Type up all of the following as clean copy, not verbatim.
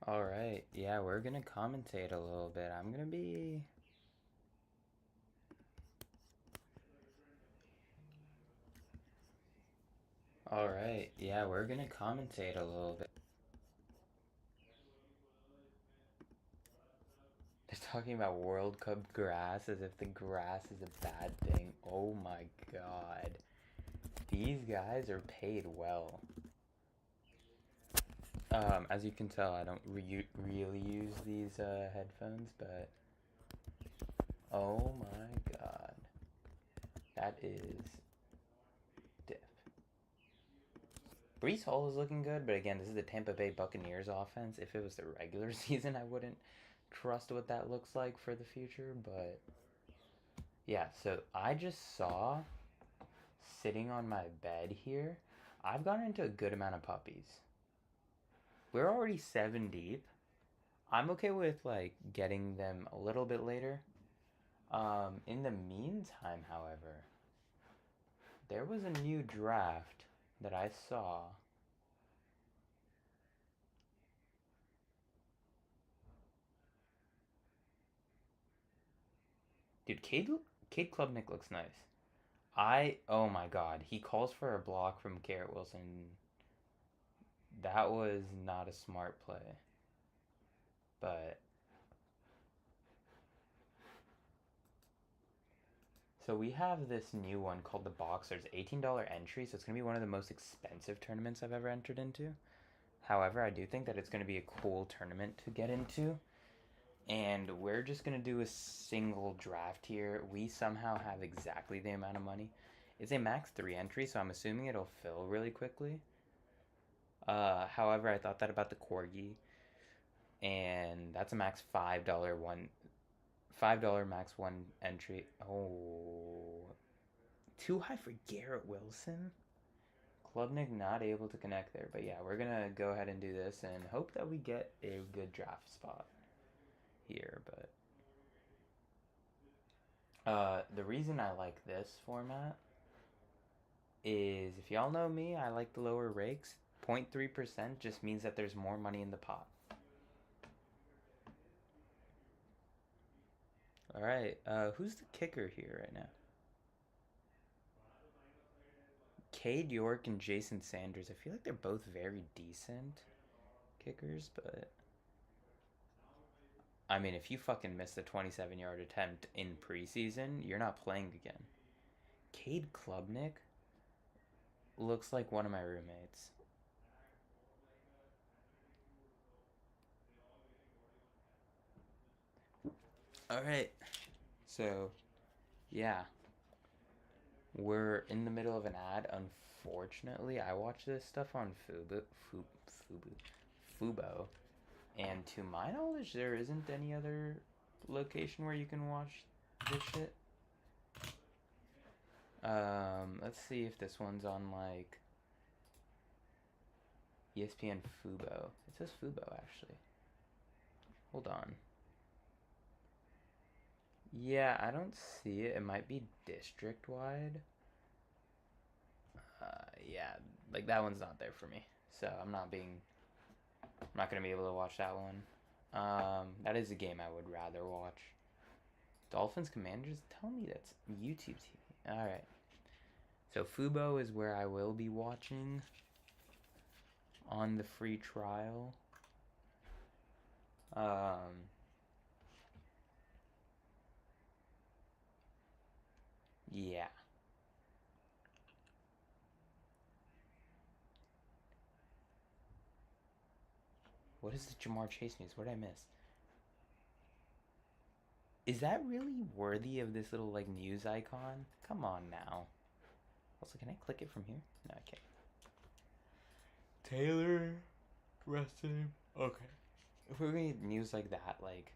Alright, yeah, we're gonna commentate a little bit. I'm gonna be. Alright, yeah, we're gonna commentate a little bit. They're talking about World Cup grass as if the grass is a bad thing. Oh my god. These guys are paid well. As you can tell, I don't really use these headphones, but oh my god. That is diff. Brees Hall is looking good, but again, this is the Tampa Bay Buccaneers offense. If it was the regular season, I wouldn't trust what that looks like for the future. But yeah, so I just saw sitting on my bed here, I've gotten into a good amount of puppies. We're already 7 deep. I'm okay with like getting them a little bit later. In the meantime, however, there was a new draft that I saw. Dude, Cade Klubnik looks nice. Oh my god, he calls for a block from Garrett Wilson. That was not a smart play. But so we have this new one called the Boxers, $18 entry, so it's going to be one of the most expensive tournaments I've ever entered into. However, I do think that it's going to be a cool tournament to get into. And we're just going to do a single draft here. We somehow have exactly the amount of money. It's a max 3 entry, so I'm assuming it'll fill really quickly. However, I thought that about the Corgi, and that's a max $5 max one entry. Oh, too high for Garrett Wilson. Klubnik not able to connect there, but yeah, we're gonna go ahead and do this and hope that we get a good draft spot here. But the reason I like this format is if y'all know me, I like the lower rakes. 0.3% just means that there's more money in the pot. All right, who's the kicker here right now? Cade York and Jason Sanders. I feel like they're both very decent kickers, but I mean, if you fucking miss the 27-yard attempt in preseason, you're not playing again. Cade Klubnik looks like one of my roommates. All right, so yeah, we're in the middle of an ad. Unfortunately, I watch this stuff on Fubo, and to my knowledge, there isn't any other location where you can watch this shit. Let's see if this one's on like ESPN Fubo. It says Fubo actually. Hold on. Yeah, I don't see it. It might be district wide. Yeah, like that one's not there for me. So I'm not gonna be able to watch that one. That is a game I would rather watch. Dolphins Commanders. Tell me that's YouTube TV. All right. So Fubo is where I will be watching on the free trial. Um, yeah. What is the Jamar Chase news? What did I miss? Is that really worthy of this little like news icon? Come on now. Also, can I click it from here? No, I can't. Taylor, rest him. Okay. If we're gonna get news like that, like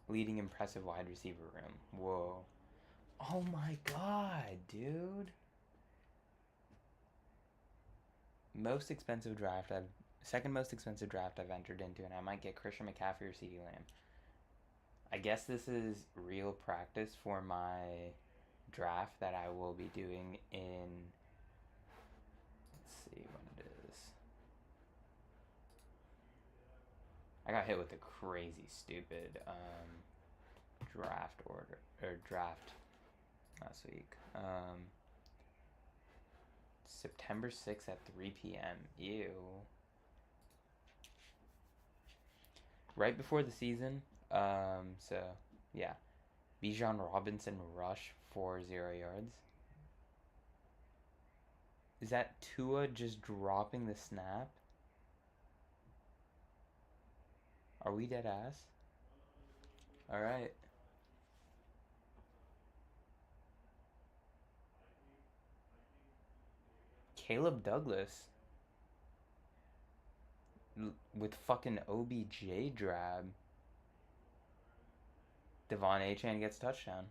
leading impressive wide receiver room. Whoa. Oh my god, dude. Most expensive draft I've second most expensive draft I've entered into, and I might get Christian McCaffrey or CeeDee Lamb. I guess this is real practice for my draft that I will be doing in. Let's see when it is. I got hit with a crazy stupid draft order or draft last week. September 6th at 3 p.m. Ew. Right before the season. So yeah, Bijan Robinson rush for 0 yards. Is that Tua just dropping the snap? Are we dead ass? All right. Caleb Douglas with fucking OBJ drab. Devon Achane gets touchdown.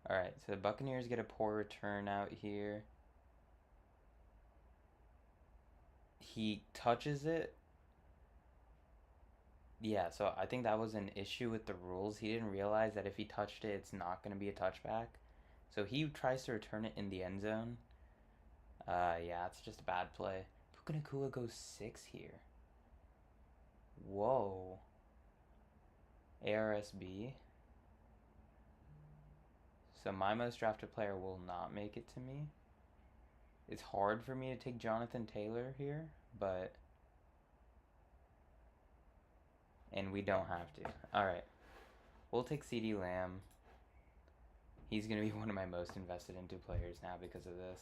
All right, so the Buccaneers get a poor return out here. He touches it. Yeah, so I think that was an issue with the rules. He didn't realize that if he touched it, it's not going to be a touchback. So he tries to return it in the end zone. Yeah, it's just a bad play. Puka Nacua goes 6 here. Whoa. ARSB. So my most drafted player will not make it to me. It's hard for me to take Jonathan Taylor here, but... And we don't have to. Alright. We'll take CeeDee Lamb. He's going to be one of my most invested into players now because of this.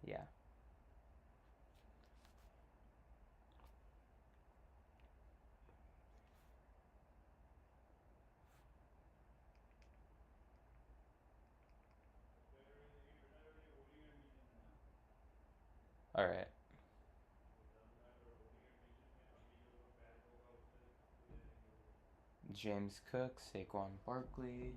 Yeah. Alright. James Cook, Saquon Barkley.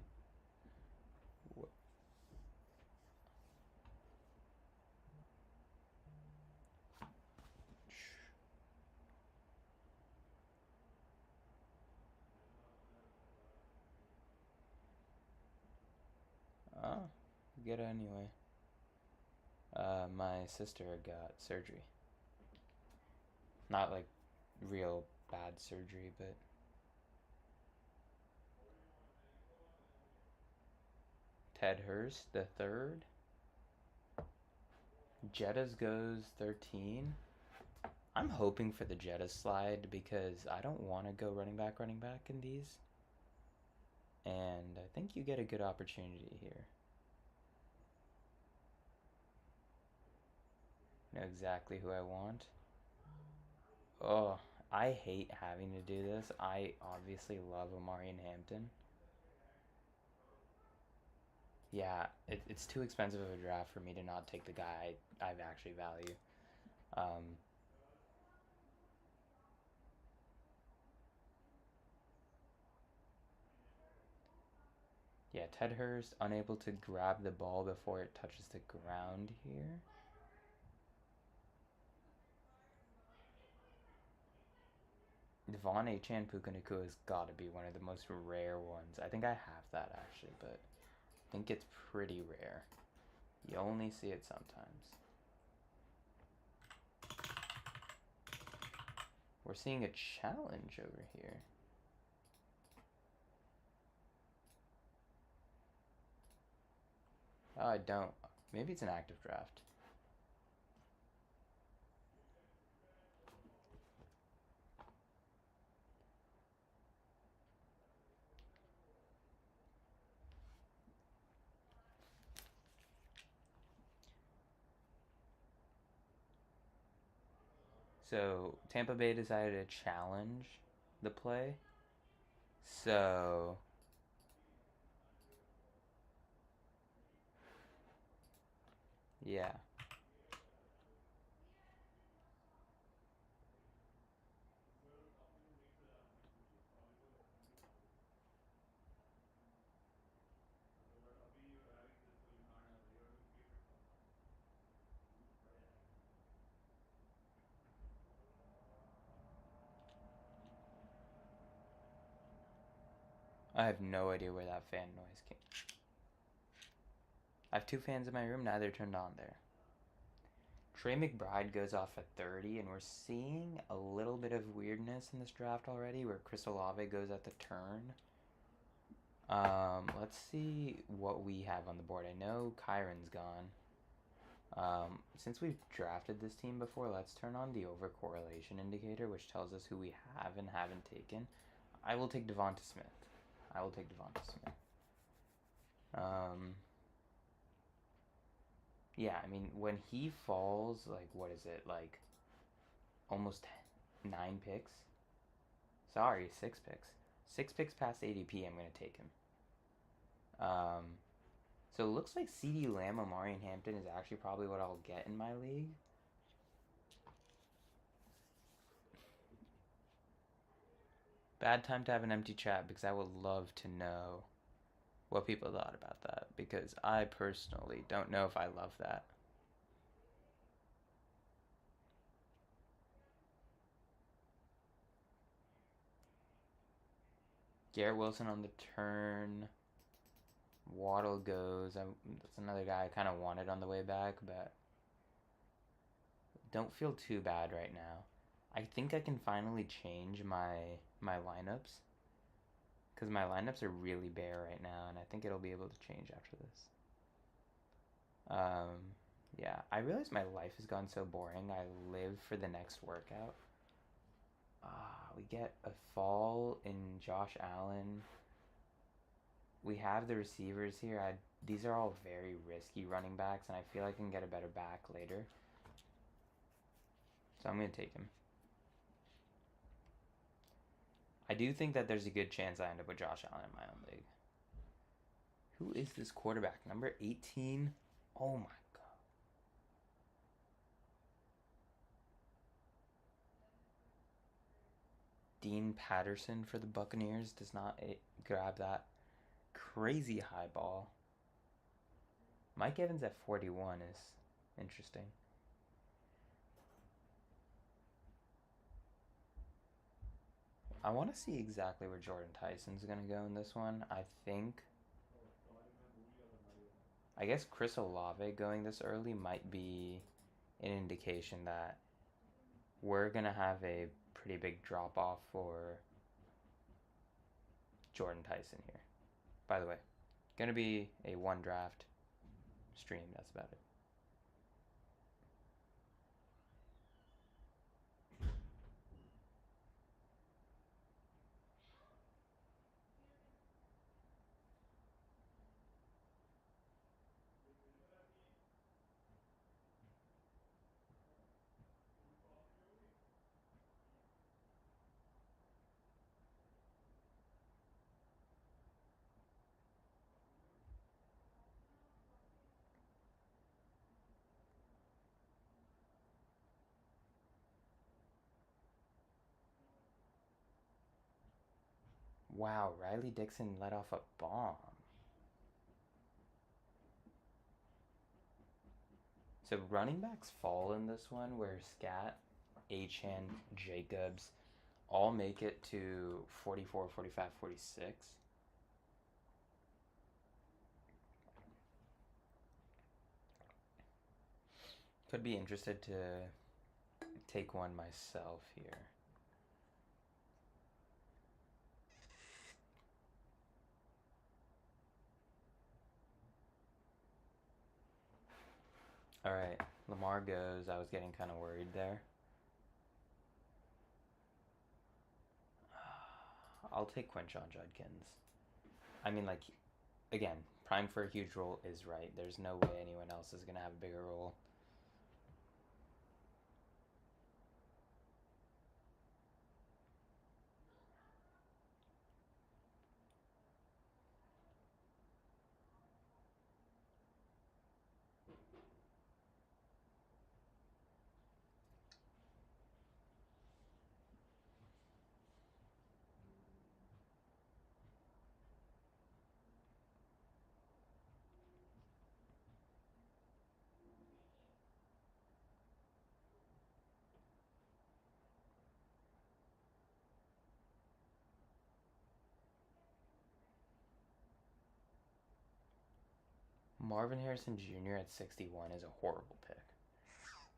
Oh, get it anyway. My sister got surgery. Not like real bad surgery, but Ted Hurst the third. Jettas goes 13. I'm hoping for the Jetta slide because I don't want to go running back in these. And I think you get a good opportunity here. Know exactly who I want. Oh, I hate having to do this. I obviously love Omari and Hampton. Yeah, it's too expensive of a draft for me to not take the guy I actually value. Um, yeah, Ted Hurst unable to grab the ball before it touches the ground here. Devon Achane Puka Nacua has got to be one of the most rare ones. I think I have that actually, but I think it's pretty rare. You only see it sometimes. We're seeing a challenge over here. Oh, I don't. Maybe it's an active draft. So Tampa Bay decided to challenge the play. So yeah. I have no idea where that fan noise came. I have two fans in my room, neither turned on there. Trey McBride goes off at 30, and we're seeing a little bit of weirdness in this draft already, where Chris Olave goes at the turn. Let's see what we have on the board. I know Kyron's gone. Since we've drafted this team before, let's turn on the overcorrelation indicator, which tells us who we have and haven't taken. I will take Devonta Smith. Yeah, I mean, when he falls, like, what is it, like, almost 9 picks? Sorry, 6 picks. 6 picks past ADP, I'm going to take him. So it looks like CeeDee Lamb, Amari, and Hampton is actually probably what I'll get in my league. Bad time to have an empty chat because I would love to know what people thought about that, because I personally don't know if I love that. Garrett Wilson on the turn. Waddle goes. That's another guy I kind of wanted on the way back, but don't feel too bad right now. I think I can finally change my lineups, because my lineups are really bare right now, and I think it'll be able to change after this. Yeah, I realize my life has gone so boring. I live for the next workout. We get a fall in Josh Allen. We have the receivers here. These are all very risky running backs, and I feel I can get a better back later. So I'm going to take him. I do think that there's a good chance I end up with Josh Allen in my own league. Who is this quarterback? Number 18? Oh my god. Dean Patterson for the Buccaneers does not grab that crazy high ball. Mike Evans at 41 is interesting. I want to see exactly where Jordan Tyson's going to go in this one. I guess Chris Olave going this early might be an indication that we're going to have a pretty big drop off for Jordan Tyson here. By the way, going to be a one draft stream. That's about it. Wow, Riley Dixon let off a bomb. So running backs fall in this one, where Scat, Achane, Jacobs all make it to 44, 45, 46. Could be interested to take one myself here. All right, Lamar goes. I was getting kind of worried there. I'll take Quinshon Judkins. I mean, like, again, prime for a huge role is right. There's no way anyone else is going to have a bigger role. Marvin Harrison Jr. at 61 is a horrible pick.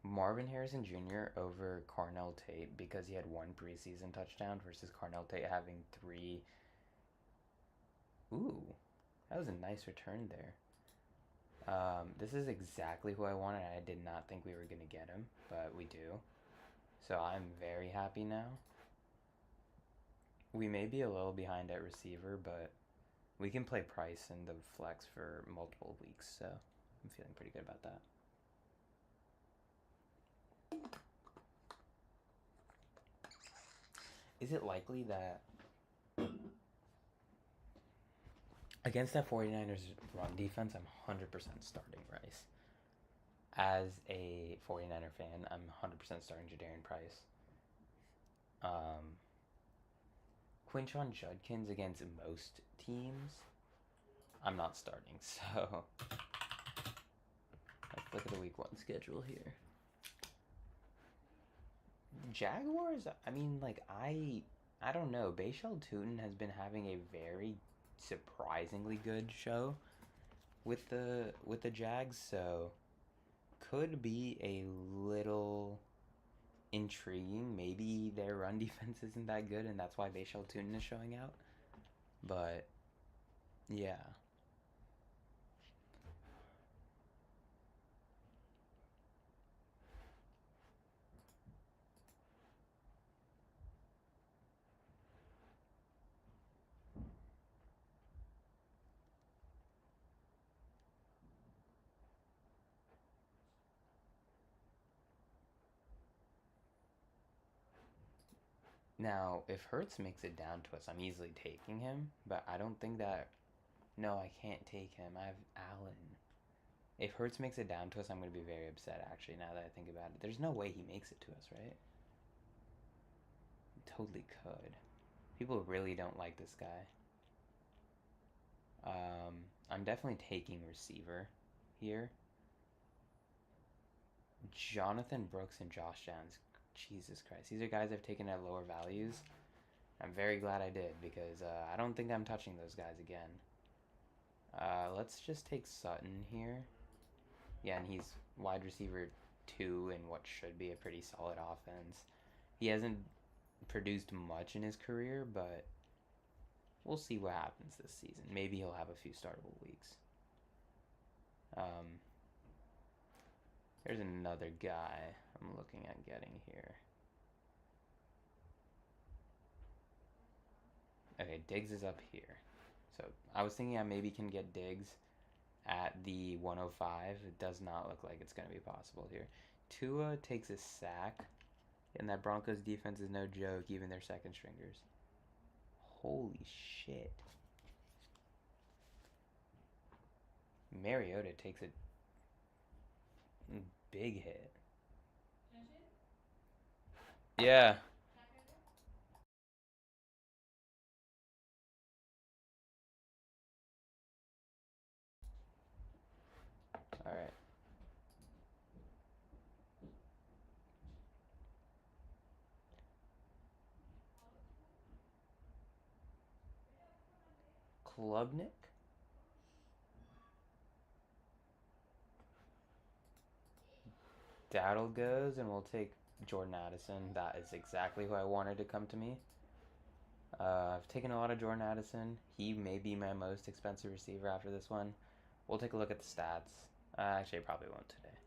Marvin Harrison Jr. over Carnell Tate because he had one preseason touchdown versus Carnell Tate having 3. Ooh, that was a nice return there. This is exactly who I wanted. I did not think we were going to get him, but we do. So I'm very happy now. We may be a little behind at receiver, but we can play Price in the flex for multiple weeks, so I'm feeling pretty good about that. Is it likely that against that 49ers run defense, I'm 100% starting Rice? As a 49er fan, I'm 100% starting Jadarian Price. Quinshon Judkins against most teams, I'm not starting, so let's look at the week 1 schedule here. Jaguars, I mean, like, I don't know. Bashal Tootin has been having a very surprisingly good show with the Jags, so could be a little intriguing. Maybe their run defense isn't that good, and that's why Bashal Tootin is showing out. But yeah. Now, if Hurts makes it down to us, I'm easily taking him, but I don't think that. No, I can't take him. I have Allen. If Hurts makes it down to us, I'm going to be very upset, actually, now that I think about it. There's no way he makes it to us, right? He totally could. People really don't like this guy. I'm definitely taking receiver here. Jonathan Brooks and Josh Downs. Jesus Christ. These are guys I've taken at lower values. I'm very glad I did because I don't think I'm touching those guys again. Let's just take Sutton here. Yeah, and he's wide receiver 2 in what should be a pretty solid offense. He hasn't produced much in his career, but we'll see what happens this season. Maybe he'll have a few startable weeks. There's another guy I'm looking at getting here. Okay, Diggs is up here. So I was thinking I maybe can get Diggs at the 105. It does not look like it's going to be possible here. Tua takes a sack, and that Broncos defense is no joke, even their second stringers. Holy shit. Mariota takes a big hit. Yeah. All right. Klubnik. Dowdle goes, and we'll take Jordan Addison. That is exactly who I wanted to come to me. I've taken a lot of Jordan Addison. He may be my most expensive receiver after this one. We'll take a look at the stats. Actually, I probably won't today.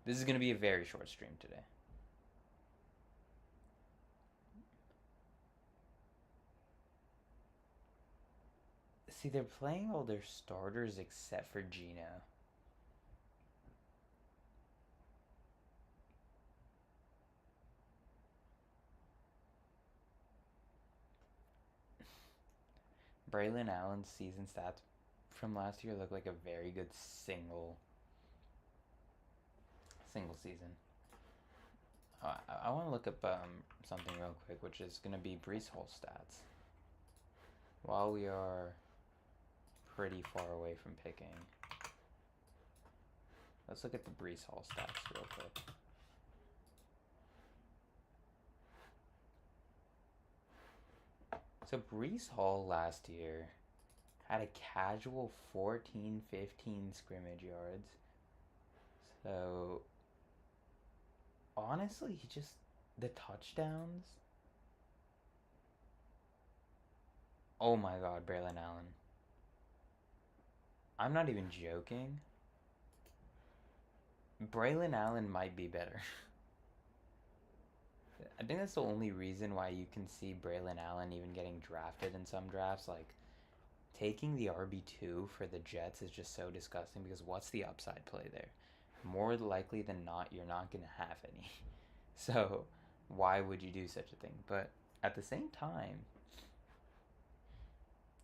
This is going to be a very short stream today. See, they're playing all their starters except for Gino. Braylon Allen's season stats from last year look like a very good single season. I want to look up something real quick, which is going to be Breece Hall stats. While we are pretty far away from picking, let's look at the Breece Hall stats real quick. So Breece Hall last year had a casual 14, 15 scrimmage yards. So, honestly, he just, the touchdowns. Oh my god, Braylon Allen. I'm not even joking. Braylon Allen might be better. I think that's the only reason why you can see Braylon Allen even getting drafted in some drafts. Like, taking the RB2 for the Jets is just so disgusting because what's the upside play there? More likely than not, you're not going to have any. So, why would you do such a thing? But at the same time,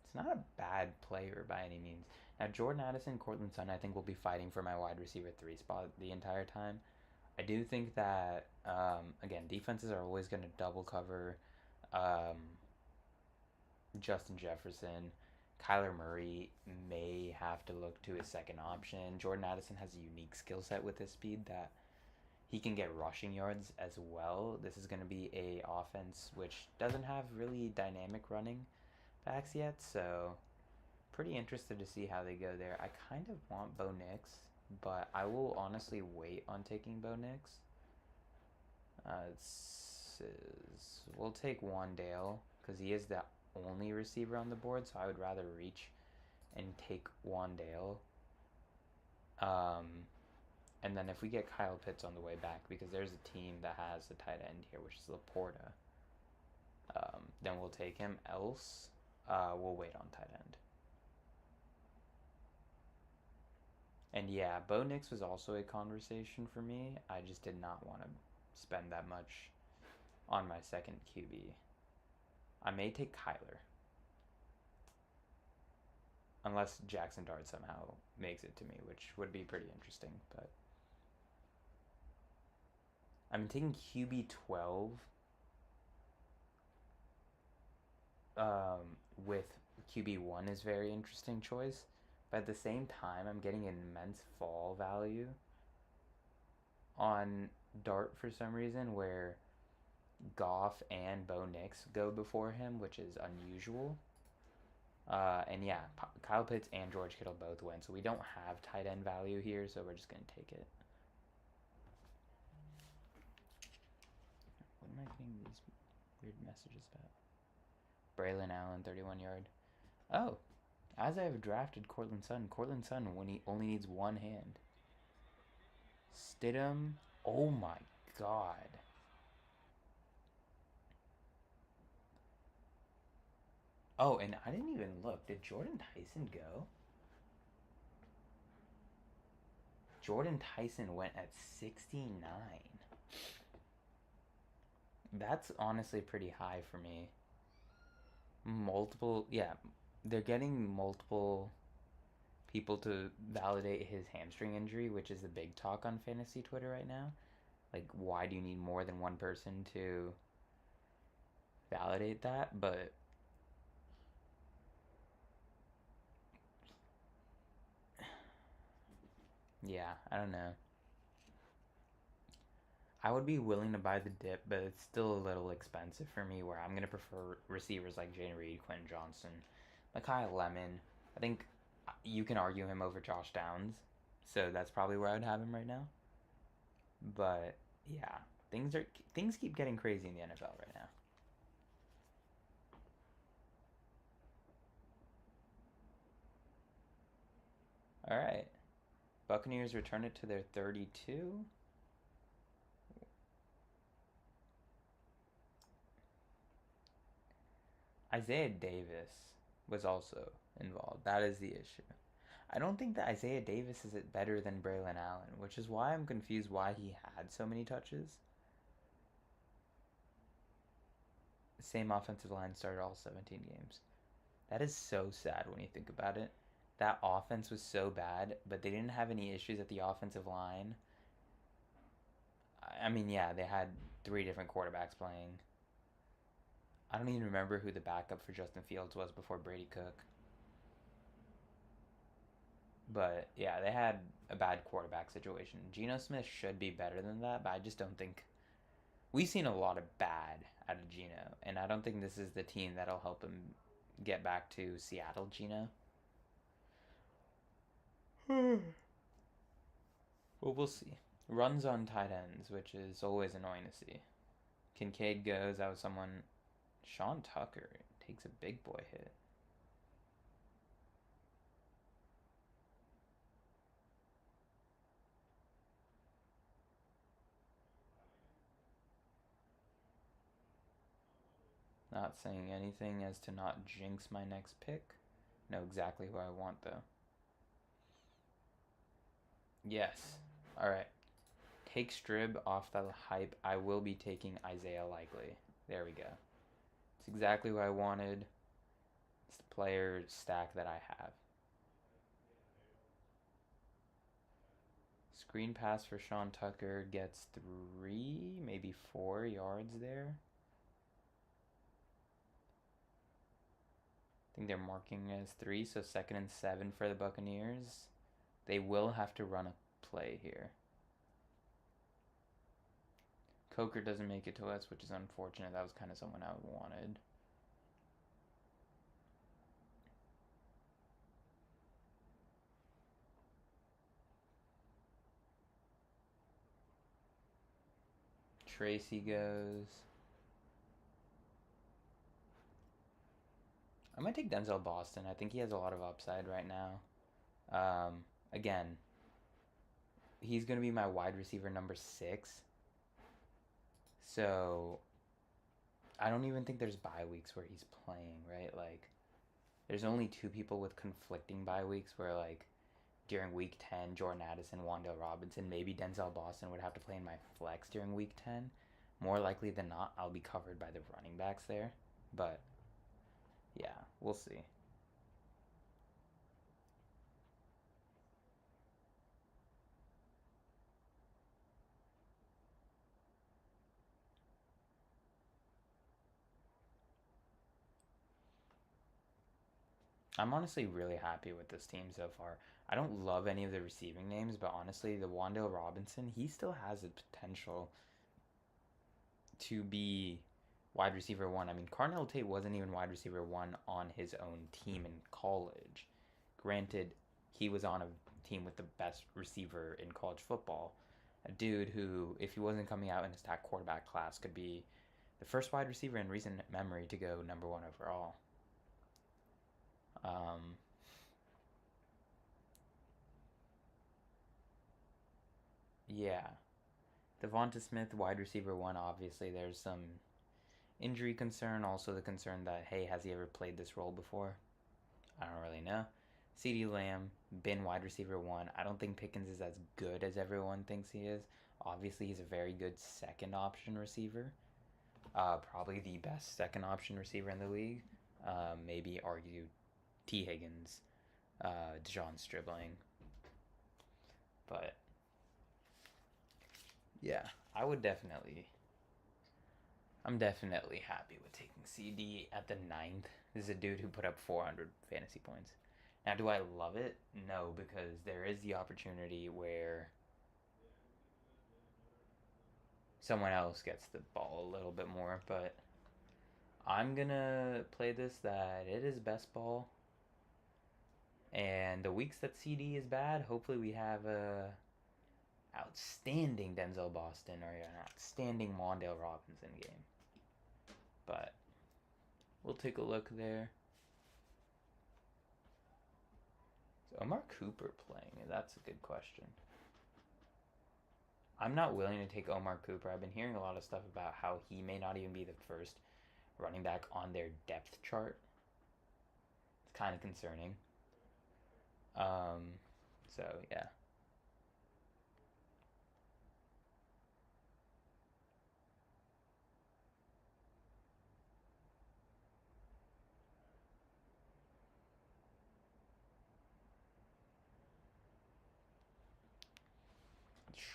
it's not a bad player by any means. Now, Jordan Addison, Cortland Sutton, I think will be fighting for my wide receiver 3 spot the entire time. I do think that, again, defenses are always going to double cover Justin Jefferson. Kyler Murray may have to look to his second option. Jordan Addison has a unique skill set with his speed that he can get rushing yards as well. This is going to be a offense which doesn't have really dynamic running backs yet, so pretty interested to see how they go there. I kind of want Bo Nix, but I will honestly wait on taking Bo Nix. We'll take Wandale because he is the only receiver on the board, so I would rather reach and take Wandale. And then if we get Kyle Pitts on the way back, because there's a team that has a tight end here, which is Laporta, then we'll take him. Else, we'll wait on tight end. And yeah, Bo Nix was also a conversation for me. I just did not want to spend that much on my second QB. I may take Kyler. Unless Jackson Dart somehow makes it to me, which would be pretty interesting. But I'm taking QB 12 with QB 1 is very interesting choice. But at the same time, I'm getting an immense fall value on Dart for some reason, where Goff and Bo Nix go before him, which is unusual. And yeah, Kyle Pitts and George Kittle both win, so we don't have tight end value here, so we're just going to take it. What am I getting these weird messages about? Braylon Allen, 31 yard. Oh, as I have drafted Cortland Sutton when he only needs one hand. Stidham, oh my god. Oh, and I didn't even look. Did Jordan Tyson go? Jordan Tyson went at 69. That's honestly pretty high for me. They're getting multiple people to validate his hamstring injury, which is the big talk on fantasy Twitter right now. Like, why do you need more than one person to validate that? But yeah, I don't know. I would be willing to buy the dip, but it's still a little expensive for me, where I'm going to prefer receivers like Jane Reed, Quentin Johnson, Mekhi Lemon. I think you can argue him over Josh Downs, so that's probably where I'd have him right now. But yeah, things keep getting crazy in the NFL right now. All right, Buccaneers return it to their 32. Isaiah Davis was also involved. That is the issue. I don't think that Isaiah Davis is better than Braylon Allen, which is why I'm confused why he had so many touches. The same offensive line started all 17 games. That is so sad when you think about it. That offense was so bad, but they didn't have any issues at the offensive line. I mean, yeah, they had 3 different quarterbacks playing. I don't even remember who the backup for Justin Fields was before Brady Cook. But yeah, they had a bad quarterback situation. Geno Smith should be better than that, but I just don't think we've seen a lot of bad out of Geno, and I don't think this is the team that'll help him get back to Seattle Geno. Well, we'll see. Runs on tight ends, which is always annoying to see. Kincaid goes out with someone. Sean Tucker takes a big boy hit. Not saying anything as to not jinx my next pick. Know exactly who I want though. Yes. Alright. Take Strib off the hype. I will be taking Isaiah Likely. There we go. It's exactly what I wanted. It's the player stack that I have. Screen pass for Sean Tucker gets 3, maybe 4 yards there. I think they're marking as 3, so 2nd and 7 for the Buccaneers. They will have to run a play here. Coker doesn't make it to us, which is unfortunate. That was kind of someone I wanted. Tracy goes. I might take Denzel Boston. I think he has a lot of upside right now. Again, he's going to be my wide receiver number 6. So I don't even think there's bye weeks where he's playing, right? Like, there's only 2 people with conflicting bye weeks where, like, during week 10, Jordan Addison, Wan'Dale Robinson, maybe Denzel Boston would have to play in my flex during week 10. More likely than not, I'll be covered by the running backs there. But, yeah, we'll see. I'm honestly really happy with this team so far. I don't love any of the receiving names, but honestly, the Wan'Dale Robinson, he still has the potential to be wide receiver 1. I mean, Carnell Tate wasn't even wide receiver 1 on his own team in college. Granted, he was on a team with the best receiver in college football. A dude who, if he wasn't coming out in his stack quarterback class, could be the first wide receiver in recent memory to go number 1 overall. Yeah. Devonta Smith, wide receiver 1, obviously there's some injury concern. Also the concern that, hey, has he ever played this role before? I don't really know. CeeDee Lamb, been wide receiver 1. I don't think Pickens is as good as everyone thinks he is. Obviously, he's a very good second option receiver. Probably the best second option receiver in the league. Maybe argue T. Higgins, Dejon Stribling. But yeah, I'm definitely happy with taking CD at the 9th. This is a dude who put up 400 fantasy points. Now, do I love it? No, because there is the opportunity where someone else gets the ball a little bit more, but I'm gonna play this that it is best ball. And the weeks that CD is bad, hopefully we have a outstanding Denzel Boston or an outstanding Wan'Dale Robinson game. But we'll take a look there. Is Omar Cooper playing? That's a good question. I'm not willing to take Omar Cooper. I've been hearing a lot of stuff about how he may not even be the first running back on their depth chart. It's kind of concerning. So yeah.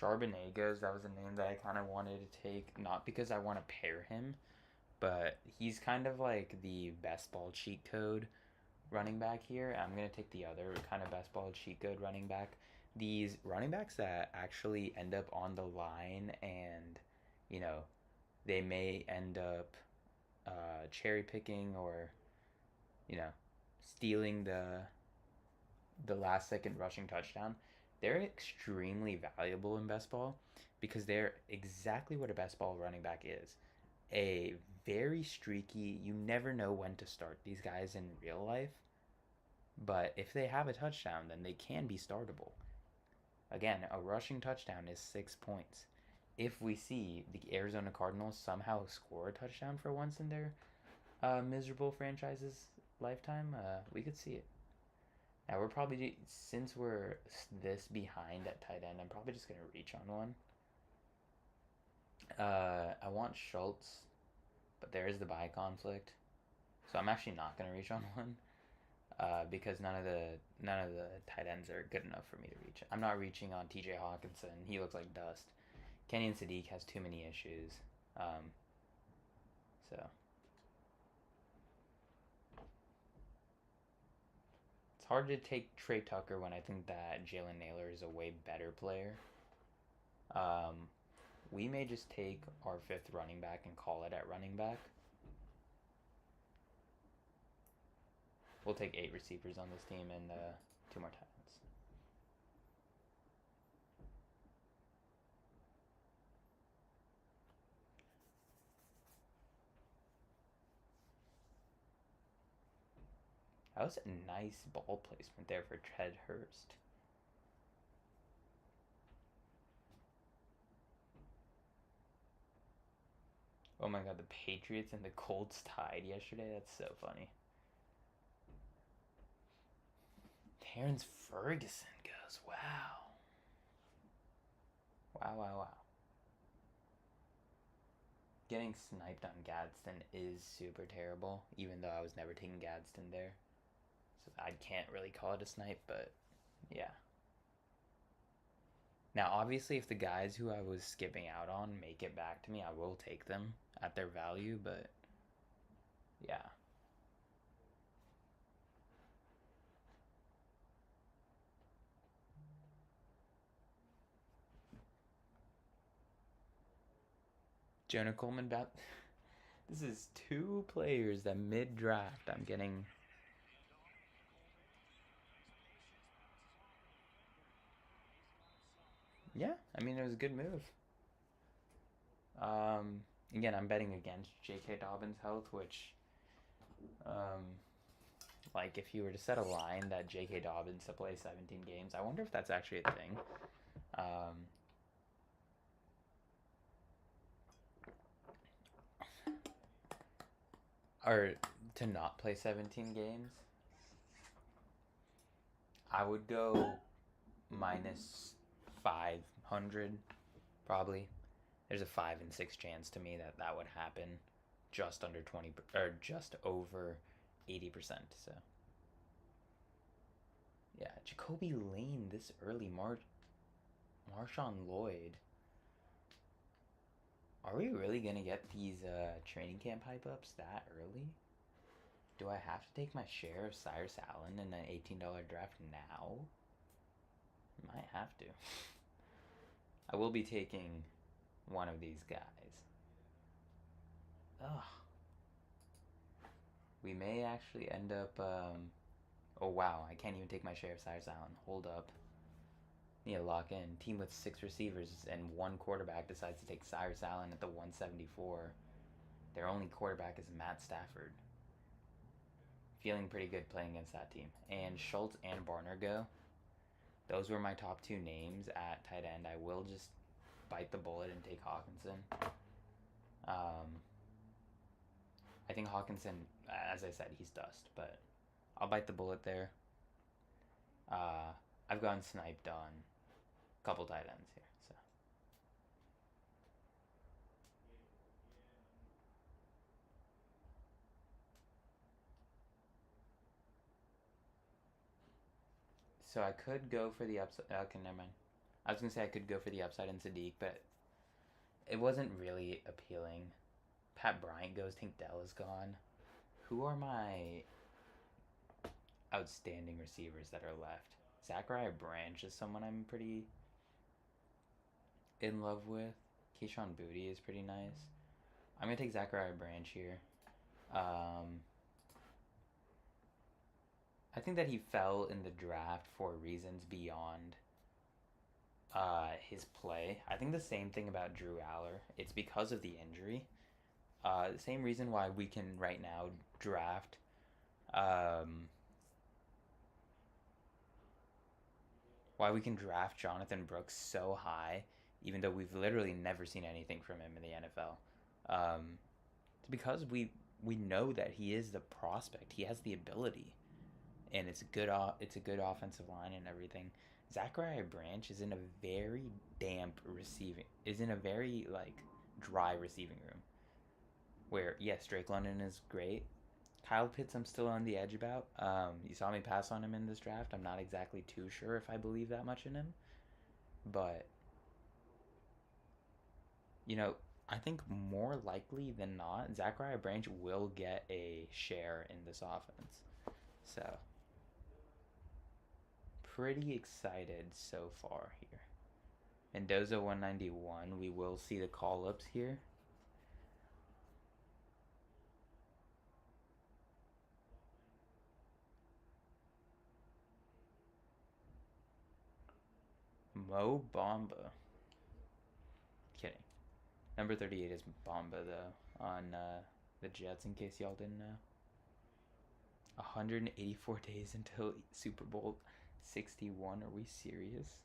Charbonnet goes. That was a name that I kind of wanted to take, not because I want to pair him, but he's kind of like the best ball cheat code running back here. I'm going to take the other kind of best ball cheat code running back. These running backs that actually end up on the line and, you know, they may end up cherry picking or, you know, stealing the the last second rushing touchdown, they're extremely valuable in best ball because they're exactly what a best ball running back is. A very streaky, you never know when to start these guys in real life, but if they have a touchdown, then they can be startable. Again, a rushing touchdown is 6 points. If we see the Arizona Cardinals somehow score a touchdown for once in their miserable franchise's lifetime, we could see it. Now we're probably, since we're this behind at tight end, I'm probably just gonna reach on one. I want Schultz, but there is the bye conflict, so I'm actually not gonna reach on one. Because none of the tight ends are good enough for me to reach. I'm not reaching on T.J. Hawkinson. He looks like dust. Kenyon Sadiq has too many issues. So it's hard to take Trey Tucker when I think that Jalen Naylor is a way better player. We may just take our fifth running back and call it at running back. We'll take 8 receivers on this team and 2 more tight ends. That was a nice ball placement there for Ted Hurst. Oh my god, the Patriots and the Colts tied yesterday. That's so funny. Terrence Ferguson goes, wow. Wow, wow, wow. Getting sniped on Gadsden is super terrible, even though I was never taking Gadsden there. So I can't really call it a snipe, but yeah. Now, obviously, if the guys who I was skipping out on make it back to me, I will take them at their value, but yeah. Jonah Coleman about. This is 2 players that mid draft I'm getting. Yeah, I mean, it was a good move. Um, Again, I'm betting against J.K. Dobbins' health, which, um, like, if you were to set a line that J.K. Dobbins to play 17 games, I wonder if that's actually a thing. Um, or to not play 17 games, I would go minus 500, probably. There's a 5 and 6 chance to me that that would happen, just under 20 or just over 80%. So yeah, Jacoby Lane this early. Marshawn Lloyd. Are we really gonna get these training camp hype ups that early? Do I have to take my share of Cyrus Allen in an $18 draft now? Might have to. I will be taking one of these guys. Ugh. We may actually end up. Oh wow, I can't even take my share of Cyrus Allen. Hold up. Need to lock in. Team with 6 receivers and 1 quarterback decides to take Cyrus Allen at the 174. Their only quarterback is Matt Stafford. Feeling pretty good playing against that team. And Schultz and Barner go. Those were my top 2 names at tight end. I will just bite the bullet and take Hawkinson. I think Hawkinson, as I said, he's dust, but I'll bite the bullet there. I've gotten sniped on a couple tight ends here, so. So I could go for the upside. Okay, never mind. I was gonna say I could go for the upside in Sadiq, but it wasn't really appealing. Pat Bryant goes. Tank Dell is gone. Who are my outstanding receivers that are left? Zachariah Branch is someone I'm pretty in love with. Keyshawn Booty is pretty nice. I'm gonna take Zachariah Branch here. I think that he fell in the draft for reasons beyond his play. I think the same thing about Drew Aller. It's because of the injury. The same reason why we can right now draft Jonathan Brooks so high, even though we've literally never seen anything from him in the NFL. It's because we know that he is the prospect. He has the ability, and it's a good offensive line and everything. Zachariah Branch is in a very dry receiving room. Where yes, Drake London is great. Kyle Pitts, I'm still on the edge about. You saw me pass on him in this draft. I'm not exactly too sure if I believe that much in him, but I think more likely than not, Zachariah Branch will get a share in this offense. So, pretty excited so far here. Mendoza 191. We will see the call ups here. Mo Bamba. Kidding. Number 38 is Bamba, though, on the Jets, in case y'all didn't know. 184 days until Super Bowl 61. Are we serious?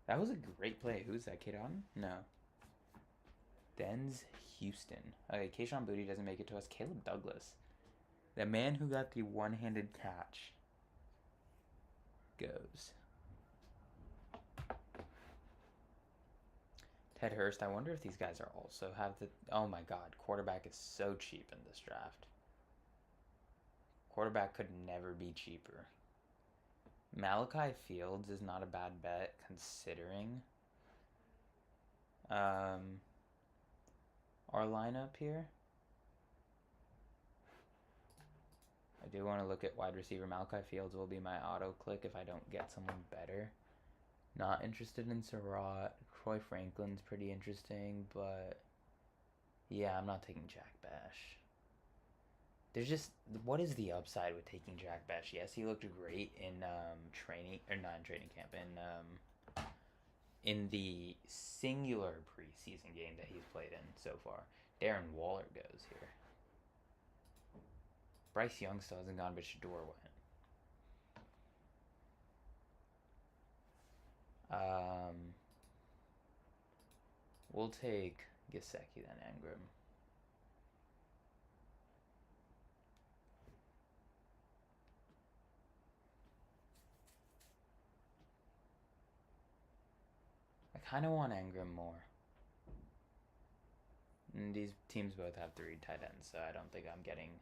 That was a great play. Who's that kid on? No. Denz Houston. Okay, Keyshawn Booty doesn't make it to us. Caleb Douglas. The man who got the one-handed catch goes. Ted Hurst. I wonder if these guys are also have the... Oh my god, quarterback is so cheap in this draft. Quarterback could never be cheaper. Malachi Fields is not a bad bet considering our lineup here. I do want to look at wide receiver. Malachi Fields will be my auto click if I don't get someone better. Not interested in Surratt. Troy Franklin's pretty interesting, but yeah, I'm not taking Jack Bash. There's just, what is the upside with taking Jack Bash? Yes, he looked great in training, or not in training camp, in the singular preseason game that he's played in so far. Darren Waller goes here. Bryce Young still hasn't gone, but Shador went. We'll take Gesicki then, Engram. I kind of want Engram more. And these teams both have 3 tight ends, so I don't think I'm getting...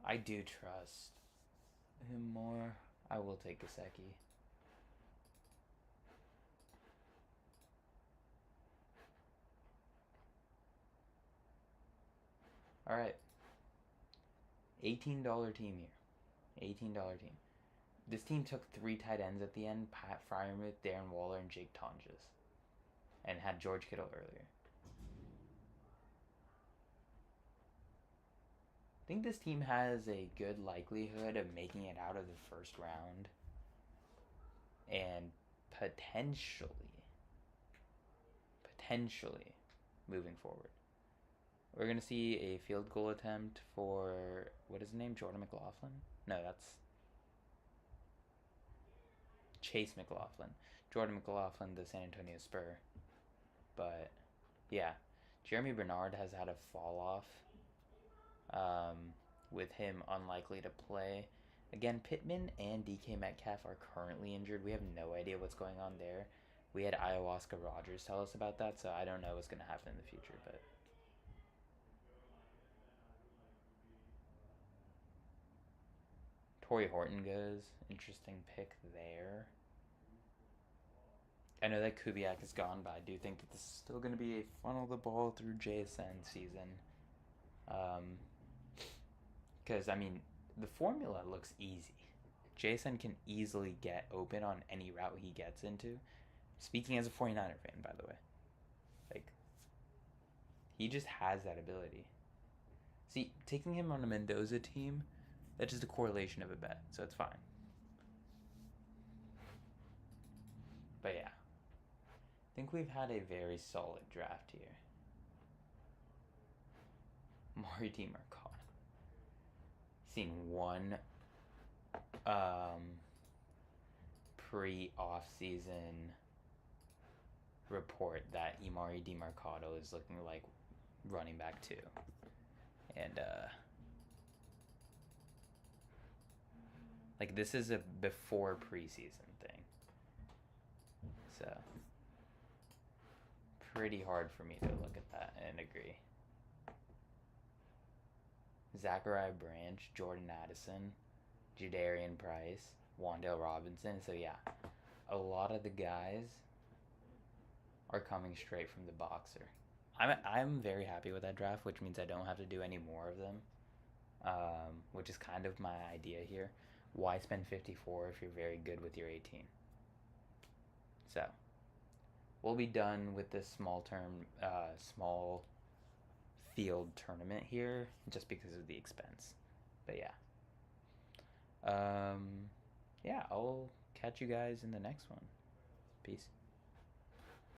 I do trust him more. I will take Gesicki. Alright. $18 team here. $18 team. This team took 3 tight ends at the end. Pat Freiermuth, Darren Waller, and Jake Tonjes. And had George Kittle earlier. I think this team has a good likelihood of making it out of the first round. And potentially moving forward. We're going to see a field goal attempt for, what is his name? Jordan McLaughlin? No, that's Chase McLaughlin. Jordan McLaughlin, the San Antonio Spur. But, yeah. Jeremy Bernard has had a fall off. With him unlikely to play. Again, Pittman and DK Metcalf are currently injured. We have no idea what's going on there. We had Ayahuasca Rogers tell us about that, so I don't know what's going to happen in the future, but... Torrey Horton goes. Interesting pick there. I know that Kubiak is gone, but I do think that this is still going to be a funnel the ball through JSN season. Because, I mean, the formula looks easy. Jason can easily get open on any route he gets into. Speaking as a 49er fan, by the way. Like, he just has that ability. See, taking him on a Mendoza team, that's just a correlation of a bet, so it's fine. But yeah, I think we've had a very solid draft here. Marty Marcotte. Seen one pre-off-season report that Imari DiMarcado is looking like running back 2. And like, this is a before preseason thing. So pretty hard for me to look at that and agree. Zachariah Branch, Jordan Addison, Jadarian Price, Wandale Robinson. So yeah, a lot of the guys are coming straight from the boxer. I'm very happy with that draft, which means I don't have to do any more of them, which is kind of my idea here. Why spend 54 if you're very good with your 18? So we'll be done with this small field tournament here just because of the expense. But yeah. Yeah, I'll catch you guys in the next one. Peace.